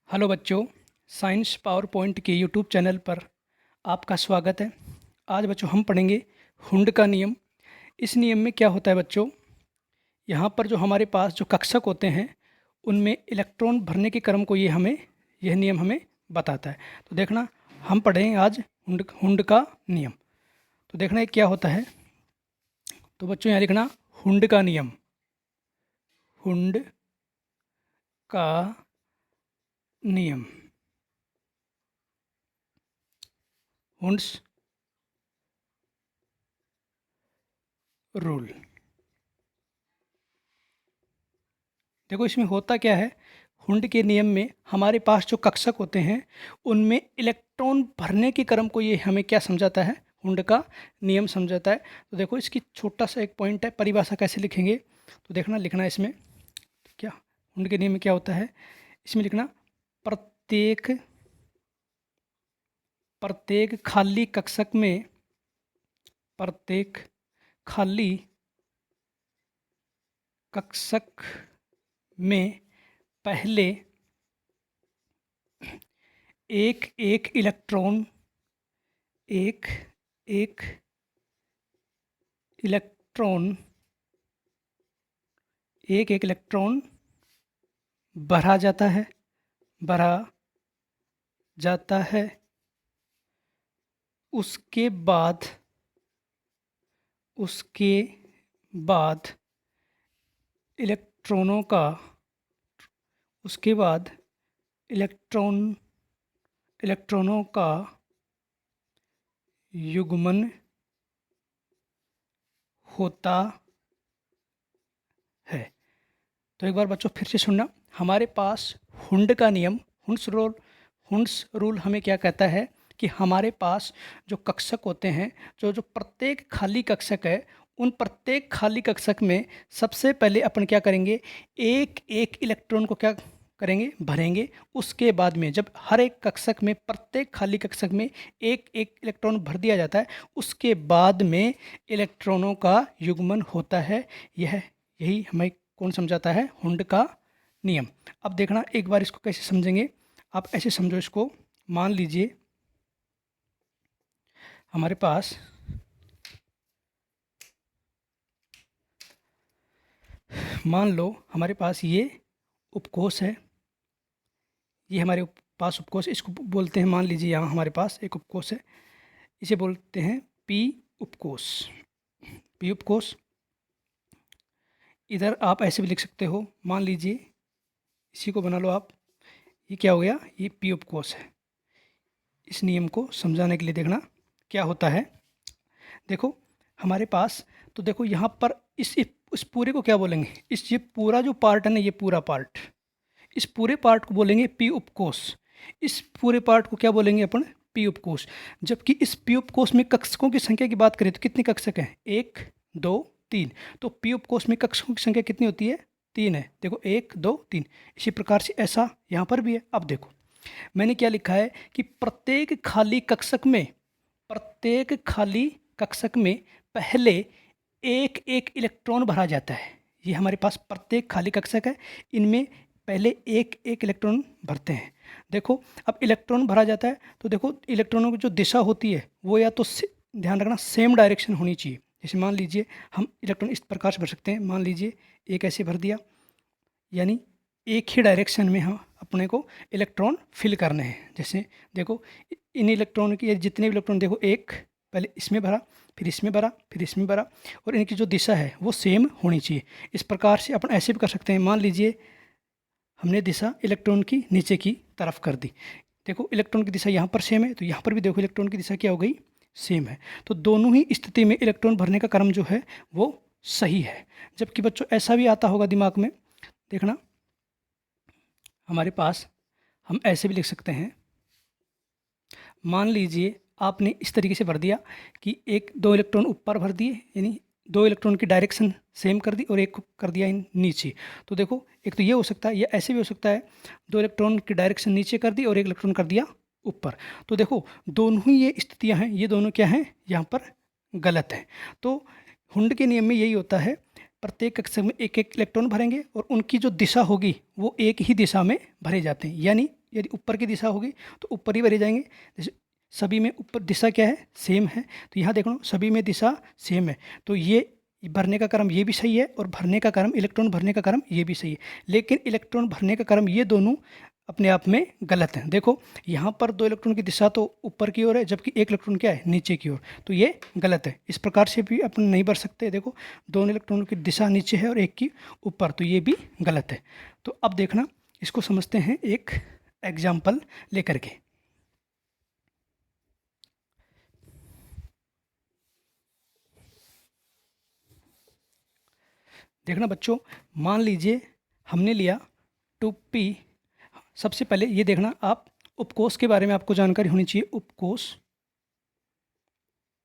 Hello बच्चों, science power point के YouTube channel पर आपका स्वागत है। आज बच्चों हम पढ़ेंगे हुंड का नियम। इस नियम में क्या होता है बच्चों, यहाँ पर जो हमारे पास जो कक्षक होते हैं उनमें इलेक्ट्रॉन भरने के क्रम को यह नियम हमें बताता है। तो देखना, हम पढ़ेंगे आज हुंड का नियम। तो देखना ये क्या होता है। तो बच्चों यहाँ लिखना हुंड का नियम। हुंड का नियम, हुंड्स रूल। देखो इसमें होता क्या है, हुंड के नियम में हमारे पास जो कक्षक होते हैं उनमें इलेक्ट्रॉन भरने के क्रम को ये हमें क्या समझाता है, हुंड का नियम समझाता है। तो देखो इसकी छोटा सा एक पॉइंट है, परिभाषा कैसे लिखेंगे। तो देखना, लिखना इसमें तो क्या हुंड के नियम में क्या होता है, इसमें लिखना प्रत्येक प्रत्येक खाली कक्षक में, प्रत्येक खाली कक्षक में पहले एक एक इलेक्ट्रॉन एक एक इलेक्ट्रॉन एक एक इलेक्ट्रॉन भरा जाता है, भरा जाता है। उसके बाद इलेक्ट्रॉनों का उसके बाद इलेक्ट्रॉनों का युग्मन होता है। तो एक बार बच्चों फिर से सुनना, हमारे पास हुंड का नियम, हुंड्स रूल हमें क्या कहता है कि हमारे पास जो कक्षक होते हैं, जो प्रत्येक खाली कक्षक है, उन प्रत्येक खाली कक्षक में सबसे पहले अपन क्या करेंगे, एक एक इलेक्ट्रॉन को क्या करेंगे, भरेंगे। उसके बाद में जब हर एक कक्षक में, प्रत्येक खाली कक्षक में एक एक इलेक्ट्रॉन भर दिया जाता है, उसके बाद में इलेक्ट्रॉनों का युग्मन होता है। यही हमें कौन समझाता है, हुंड का नियम। अब देखना एक बार इसको कैसे समझेंगे। आप ऐसे समझो इसको, मान लीजिए हमारे पास मान लो हमारे पास ये उपकोष है, ये हमारे पास उपकोष, इसको बोलते हैं, मान लीजिए यहाँ हमारे पास एक उपकोष है, इसे बोलते हैं पी उपकोष। पी उपकोष इधर आप ऐसे भी लिख सकते हो, मान लीजिए इसी को बना लो आप, ये क्या हो गया, ये पी उपकोष है। इस नियम को समझाने के लिए देखना क्या होता है। देखो हमारे पास, तो देखो यहाँ पर इस पूरे को क्या बोलेंगे, ये पूरा जो पार्ट है ना, ये पूरा पार्ट, इस पूरे पार्ट को बोलेंगे पी उपकोष। इस पूरे पार्ट को क्या बोलेंगे अपन, पी उपकोष। जबकि इस पी उपकोष में कक्षकों की संख्या की बात करें तो कितने कक्षक हैं, 1 2 3। तो पी उपकोष में कक्षकों की संख्या कितनी होती है, 3 है। देखो 1 2 3। इसी प्रकार से ऐसा यहाँ पर भी है। अब देखो मैंने क्या लिखा है कि प्रत्येक खाली कक्षक में पहले एक एक इलेक्ट्रॉन भरा जाता है। ये हमारे पास प्रत्येक खाली कक्षक है, इनमें पहले एक एक इलेक्ट्रॉन भरते हैं। देखो अब इलेक्ट्रॉन भरा जाता है, तो देखो इलेक्ट्रॉनों की जो दिशा होती है वो या तो ध्यान रखना सेम डायरेक्शन होनी चाहिए। जैसे मान लीजिए हम इलेक्ट्रॉन इस प्रकार से भर सकते हैं, मान लीजिए एक ऐसे भर दिया, यानी एक ही डायरेक्शन में हम अपने को इलेक्ट्रॉन फिल करने हैं। जैसे देखो इन इलेक्ट्रॉन की जितने भी इलेक्ट्रॉन, देखो एक पहले इसमें भरा, फिर इसमें भरा, फिर इसमें भरा, और इनकी जो दिशा है वो सेम होनी चाहिए। इस प्रकार से अपन ऐसे भी कर सकते हैं, मान लीजिए हमने दिशा इलेक्ट्रॉन की नीचे की तरफ कर दी। देखो इलेक्ट्रॉन की दिशा यहाँ पर सेम है, तो यहाँ पर भी देखो इलेक्ट्रॉन की दिशा क्या हो गई, सेम है। तो दोनों ही स्थिति में इलेक्ट्रॉन भरने का क्रम जो है वो सही है। जबकि बच्चों ऐसा भी आता होगा दिमाग में, देखना हमारे पास हम ऐसे भी लिख सकते हैं, मान लीजिए आपने इस तरीके से भर दिया कि 2 इलेक्ट्रॉन ऊपर भर दिए, यानी 2 इलेक्ट्रॉन की डायरेक्शन सेम कर दी, और एक को कर दिया नीचे। तो देखो एक तो ये हो सकता है, या ऐसे भी हो सकता है, 2 इलेक्ट्रॉन की डायरेक्शन नीचे कर दी और 1 इलेक्ट्रॉन कर दिया ऊपर। तो देखो दोनों ही ये स्थितियाँ हैं, ये दोनों क्या हैं, यहाँ पर गलत हैं। तो हुंड के नियम में यही होता है, प्रत्येक कक्षक में एक एक इलेक्ट्रॉन भरेंगे और उनकी जो दिशा होगी वो एक ही दिशा में भरे जाते हैं, यानी यदि ऊपर की दिशा होगी तो ऊपर ही भरे जाएंगे। जैसे सभी में ऊपर दिशा क्या है, सेम है, तो यहाँ देखो सभी में दिशा सेम है, तो ये भरने का क्रम ये भी सही है और भरने का क्रम, इलेक्ट्रॉन भरने का क्रम ये भी सही है। लेकिन इलेक्ट्रॉन भरने का क्रम ये दोनों अपने आप में गलत है। देखो यहाँ पर 2 इलेक्ट्रॉन की दिशा तो ऊपर की ओर है, जबकि 1 इलेक्ट्रॉन क्या है, नीचे की ओर, तो ये गलत है। इस प्रकार से भी अपन नहीं भर सकते। देखो दोनों इलेक्ट्रॉनों की दिशा नीचे है और एक की ऊपर, तो ये भी गलत है। तो अब देखना, इसको समझते हैं एक एग्जाम्पल लेकर के। देखना बच्चों, मान लीजिए हमने लिया 2p। सबसे पहले ये देखना, आप उपकोष के बारे में आपको जानकारी होनी चाहिए। उपकोष,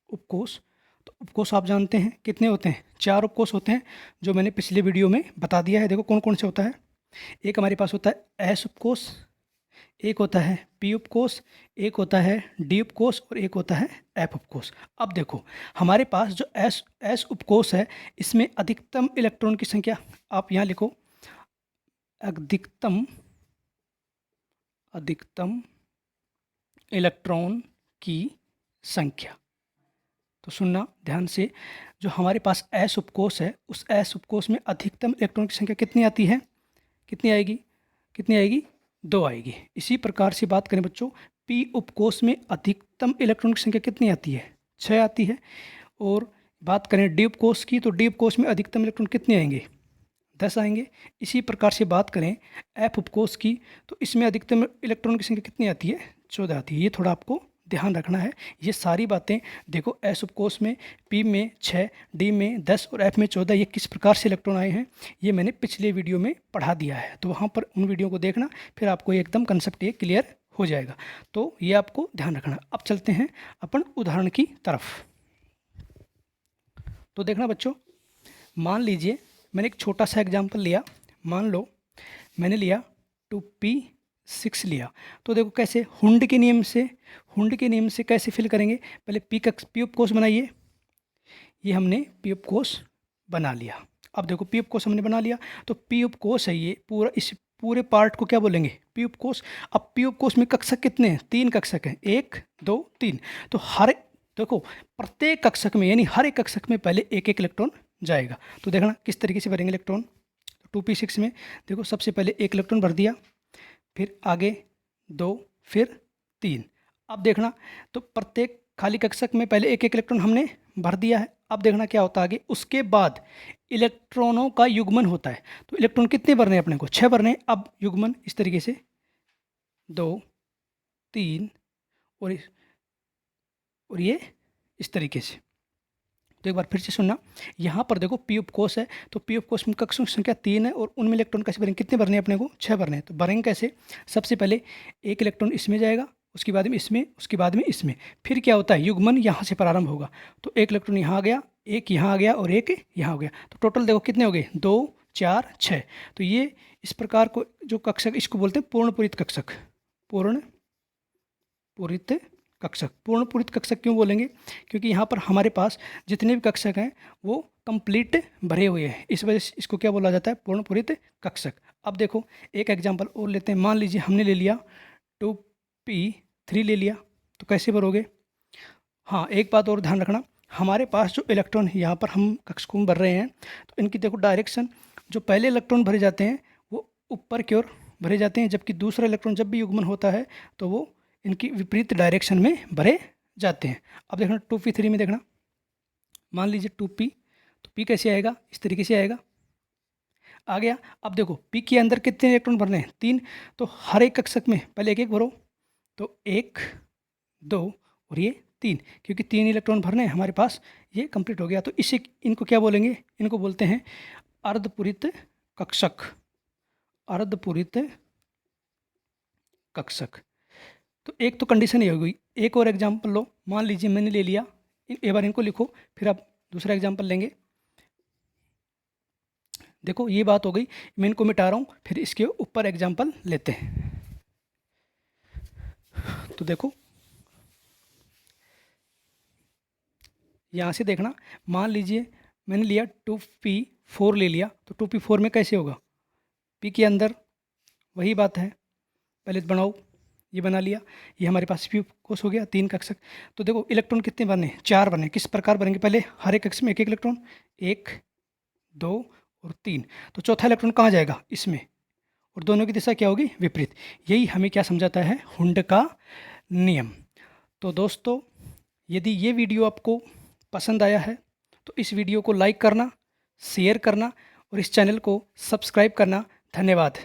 उपकोष, तो उपकोष आप जानते हैं कितने होते हैं, 4 उपकोष होते हैं, जो मैंने पिछले वीडियो में बता दिया है। देखो कौन कौन से होता है। एक हमारे पास होता है एस उपकोष, एक होता है पी उपकोष, एक होता है डी उपकोष और एक होता है एफ उपकोष। अब देखो हमारे पास जो एस उपकोष है, इसमें अधिकतम इलेक्ट्रॉन की संख्या, आप यहाँ लिखो अधिकतम इलेक्ट्रॉन की संख्या। तो सुनना ध्यान से, जो हमारे पास एस उपकोष है, उस एस उपकोष में अधिकतम इलेक्ट्रॉन की संख्या कितनी आती है, कितनी आएगी 2 आएगी। इसी प्रकार से बात करें बच्चों, पी उपकोष में अधिकतम इलेक्ट्रॉन की संख्या कितनी आती है, 6 आती है। और बात करें डी उपकोष की, तो डी उपकोष में अधिकतम इलेक्ट्रॉन कितने आएंगे, 10 आएंगे। इसी प्रकार से बात करें एफ उपकोष की, तो इसमें अधिकतम इलेक्ट्रॉन की संख्या कितनी आती है, 14 आती है। ये थोड़ा आपको ध्यान रखना है। ये सारी बातें देखो, एस उपकोष में पी में 6, डी में 10 और एफ में 14, ये किस प्रकार से इलेक्ट्रॉन आए हैं, ये मैंने पिछले वीडियो में पढ़ा दिया है। तो वहाँ पर उन वीडियो को देखना, फिर आपको एकदम कंसेप्ट ये क्लियर हो जाएगा। तो ये आपको ध्यान रखना। अब चलते हैं अपन उदाहरण की तरफ। तो देखना बच्चों, मान लीजिए मैंने एक छोटा सा एग्जाम्पल लिया। मान लो मैंने लिया 2p6 लिया। तो देखो कैसे, हुंड के नियम से कैसे फिल करेंगे। पहले पी उपकोष बनाइए। ये हमने पी उपकोष बना लिया। अब देखो पी उपकोष हमने बना लिया, तो पी उपकोष है ये पूरा, इस पूरे पार्ट को क्या बोलेंगे, पी उपकोष। अब पी उपकोष में कक्षक कितने हैं, 3 कक्षक हैं, 1 2 3। तो हर देखो प्रत्येक कक्षक में, यानी हर एक कक्षक में पहले एक एक इलेक्ट्रॉन जाएगा। तो देखना किस तरीके से भरेंगे इलेक्ट्रॉन। 2p6 में देखो सबसे पहले 1 इलेक्ट्रॉन भर दिया, फिर आगे 2, फिर 3। अब देखना, तो प्रत्येक खाली कक्षक में पहले एक एक इलेक्ट्रॉन हमने भर दिया है। अब देखना क्या होता है आगे, उसके बाद इलेक्ट्रॉनों का युग्मन होता है। तो इलेक्ट्रॉन कितने भरने हैं अपने को, 6 भरने हैं। अब युग्मन इस तरीके से 2 3 और ये इस तरीके से। तो एक बार फिर से सुनना, यहाँ पर देखो पी उपकोष है, तो पी उपकोष में कक्षों की संख्या 3 है और उनमें इलेक्ट्रॉन कैसे भरेंगे, कितने भरने हैं अपने को, 6 भरने हैं। तो भरेंगे कैसे, सबसे पहले 1 इलेक्ट्रॉन इसमें जाएगा, उसके बाद में इसमें, उसके बाद में इसमें। फिर क्या होता है, युग्मन यहाँ से प्रारंभ होगा। तो 1 इलेक्ट्रॉन यहाँ आ गया, 1 यहाँ आ गया और 1 यहाँ हो गया। तो टोटल देखो कितने हो गए, 2 4 6। तो ये इस प्रकार को जो कक्षक, इसको बोलते हैं पूर्ण पूरित कक्षक। पूर्ण पूरित कक्षक, पूर्ण पूरित कक्षक क्यों बोलेंगे, क्योंकि यहाँ पर हमारे पास जितने भी कक्षक हैं वो कंप्लीट भरे हुए हैं, इस वजह से इसको क्या बोला जाता है, पूर्ण पूरित कक्षक। अब देखो एक एग्जांपल और लेते हैं। मान लीजिए हमने ले लिया 2p3 ले लिया, तो कैसे भरोगे। हाँ एक बात और ध्यान रखना, हमारे पास जो इलेक्ट्रॉन यहाँ पर हम कक्षकों में भर रहे हैं, तो इनकी देखो डायरेक्शन, जो पहले इलेक्ट्रॉन भरे जाते हैं वो ऊपर की ओर भरे जाते हैं, जबकि दूसरा इलेक्ट्रॉन जब भी युग्मन होता है तो वो इनकी विपरीत डायरेक्शन में भरे जाते हैं। अब देखना 2p3 में देखना, मान लीजिए 2p, तो p कैसे आएगा, इस तरीके से आएगा, आ गया। अब देखो p के अंदर कितने इलेक्ट्रॉन भरने हैं, 3। तो हर एक कक्षक में पहले एक एक भरो, तो 1 2 और ये 3, क्योंकि 3 इलेक्ट्रॉन भरने हैं हमारे पास, ये कंप्लीट हो गया। तो इसे, इनको क्या बोलेंगे, इनको बोलते हैं अर्धपूरित कक्षक, अर्धपूरित कक्षक। तो एक तो कंडीशन ये हो गई। एक और एग्जांपल लो, मान लीजिए मैंने ले लिया, एक बार इनको लिखो, फिर आप दूसरा एग्जांपल लेंगे। देखो ये बात हो गई, मैं इनको मिटा रहा हूँ, फिर इसके ऊपर एग्जांपल लेते हैं। तो देखो यहाँ से देखना, मान लीजिए मैंने लिया 2p4 ले लिया, तो 2p4 में कैसे होगा, p के अंदर वही बात है, पहले तो बनाओ, ये बना लिया, ये हमारे पास पी कोष हो गया 3 कक्षक। तो देखो इलेक्ट्रॉन कितने बने, 4 बने। किस प्रकार बनेंगे, पहले हर एक कक्ष में एक एक इलेक्ट्रॉन, 1 2 और 3। तो चौथा इलेक्ट्रॉन कहाँ जाएगा, इसमें, और दोनों की दिशा क्या होगी, विपरीत। यही हमें क्या समझाता है, हुंड का नियम। तो दोस्तों यदि ये वीडियो आपको पसंद आया है तो इस वीडियो को लाइक करना, शेयर करना और इस चैनल को सब्सक्राइब करना। धन्यवाद।